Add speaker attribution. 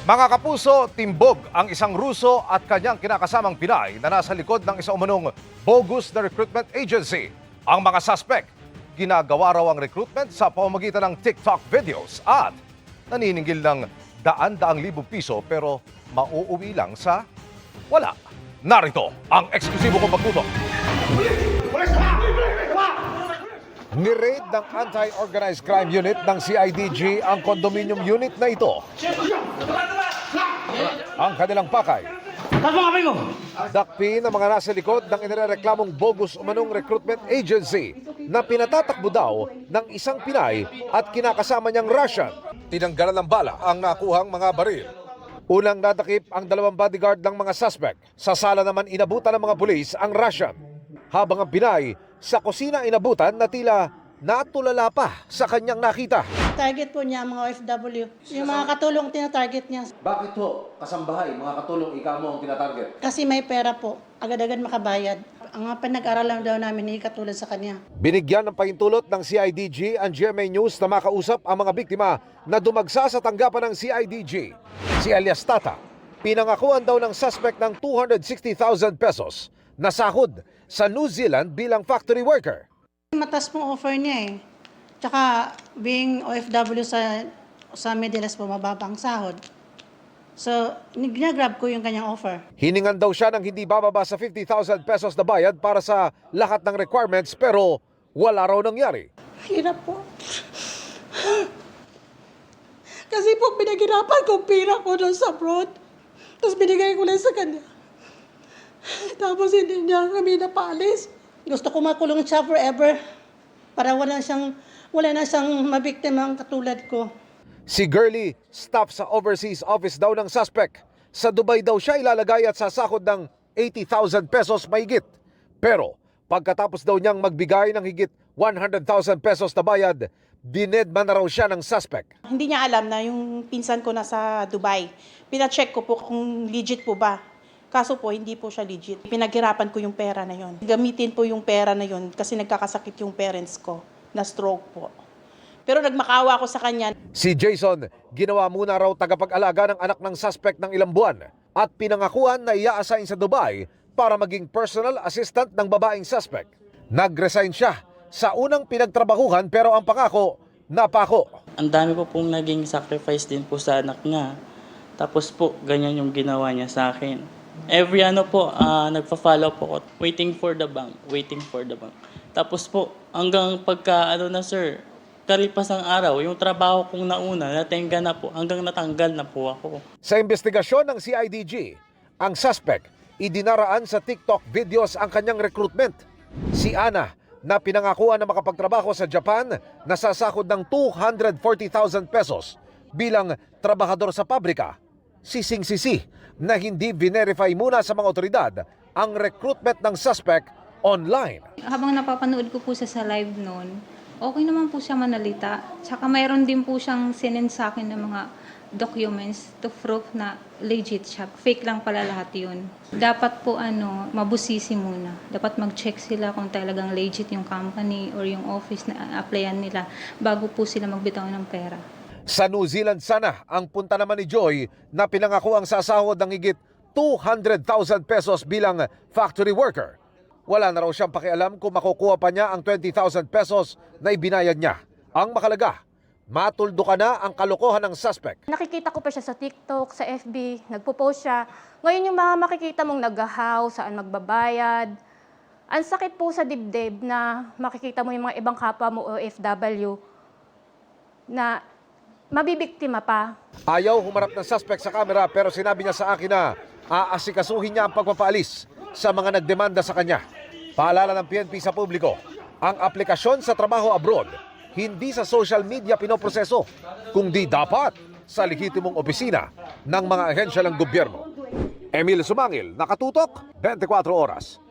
Speaker 1: Mga kapuso, timbog ang isang Ruso at kanyang kinakasamang Pinay na nasa likod ng isang umanong bogus na recruitment agency. Ang mga suspect, ginagawa raw ang recruitment sa pamamagitan ng TikTok videos at naniningil ng daan-daang libong piso pero mauuwi lang sa wala. Narito ang eksklusibo kong pagtutok. Ni-raid ng Anti-Organized Crime Unit ng CIDG ang condominium unit na ito. Ang kanilang pakay, dakpi ng mga nasa likod ng inireklamong bogus umanong recruitment agency na pinatatakbo daw ng isang Pinay at kinakasama niyang Russian. Tinanggalan ng bala ang nakuhang mga baril. Unang nadakip ang dalawang bodyguard ng mga suspect. Sa sala naman inabutan ng mga pulis ang Russian. Habang ang Pinay sa kusina inabutan na tila natulala pa sa kanyang nakita.
Speaker 2: Target po niya ang mga OFW. Yung mga katulong tinatarget niya.
Speaker 1: Bakit ho, kasambahay, mga katulong ikaw mo ang tinatarget?
Speaker 2: Kasi may pera po. Agad-agad makabayad. Ang mga pinag-aralan daw namin hindi katulad sa kanya.
Speaker 1: Binigyan ng pahintulot ng CIDG ang GMA News na makausap ang mga biktima na dumagsa sa tanggapan ng CIDG. Si alias Tata, pinangakuan daw ng suspect ng 260,000 pesos na sahod sa New Zealand bilang factory worker.
Speaker 2: Matas pong offer niya eh. Tsaka being OFW sa Medilas po mababang sahod. So, ginagrab ko yung kanyang offer.
Speaker 1: Hiningan daw siya ng hindi bababa sa 50,000 pesos na bayad para sa lahat ng requirements pero wala raw nangyari.
Speaker 2: Hirap po. Kasi po pinaghirapan ko pira ko doon sa abroad. Tapos binigay ko lang sa kanya. Tapos hindi niya kami napaalis. Gusto ko makulong siya forever para wala na siyang mabiktima katulad ko.
Speaker 1: Si Girlie, staff sa overseas office daw ng suspect. Sa Dubai daw siya ilalagay at sasahod ng 80,000 pesos mahigit. Pero pagkatapos daw niyang magbigay ng higit 100,000 pesos na bayad, dinedma na raw siya ng suspect.
Speaker 3: Hindi niya alam na yung pinsan ko nasa Dubai. Pina-check ko po kung legit po ba. Kaso po, hindi po siya legit. Pinaghirapan ko yung pera na yon. Gamitin po yung pera na yon kasi nagkakasakit yung parents ko na stroke po. Pero nagmakawa ko sa kanya.
Speaker 1: Si Jason, ginawa muna raw tagapag-alaga ng anak ng suspect ng ilang buwan at pinangakuan na i-assign sa Dubai para maging personal assistant ng babaeng suspect. Nag-resign siya sa unang pinagtrabahuhan pero ang pangako, napako.
Speaker 4: Ang dami po pong naging sacrifice din po sa anak niya. Tapos po, ganyan yung ginawa niya sa akin. Every nagpa-follow po ko, waiting for the bank. Tapos po, hanggang pagka, sir, kalipas ang araw, yung trabaho kong nauna, natingga na po, hanggang natanggal na po ako.
Speaker 1: Sa investigasyon ng CIDG, ang suspect, idinaraan sa TikTok videos ang kanyang recruitment. Si Ana, na pinangakuan na makapagtrabaho sa Japan, nasasahod ng 240,000 pesos bilang trabahador sa pabrika. Sising-sisi na hindi verify muna sa mga otoridad ang recruitment ng suspect online.
Speaker 5: Habang napapanood ko po siya sa live noon, okay naman po siya manalita. Tsaka mayroon din po siyang sinend sa akin ng mga documents to prove na legit siya. Fake lang pala lahat yun. Dapat po mabusisi muna. Dapat mag-check sila kung talagang legit yung company or yung office na applyan nila bago po sila magbitaw ng pera.
Speaker 1: Sa New Zealand sana ang punta naman ni Joy na pinangako ang sasahod ng higit 200,000 pesos bilang factory worker. Wala na raw siyang pakialam kung makukuha pa niya ang 20,000 pesos na ibinayad niya. Ang makalaga, matuldo ka na ang kalokohan ng suspect.
Speaker 6: Nakikita ko pa siya sa TikTok, sa FB, nagpo-post siya. Ngayon yung mga makikita mong nag-how, saan magbabayad. Ang sakit po sa dibdib na makikita mo yung mga ibang kapwa mo OFW na mabibiktima pa.
Speaker 1: Ayaw humarap ng suspect sa kamera pero sinabi niya sa akin na aasikasuhin niya ang pagpapaalis sa mga nagdemanda sa kanya. Paalala ng PNP sa publiko, ang aplikasyon sa trabaho abroad, hindi sa social media pinoproseso, kundi dapat sa lehitimong opisina ng mga ahensya ng gobyerno. Emil Sumangil, Nakatutok, 24 Oras.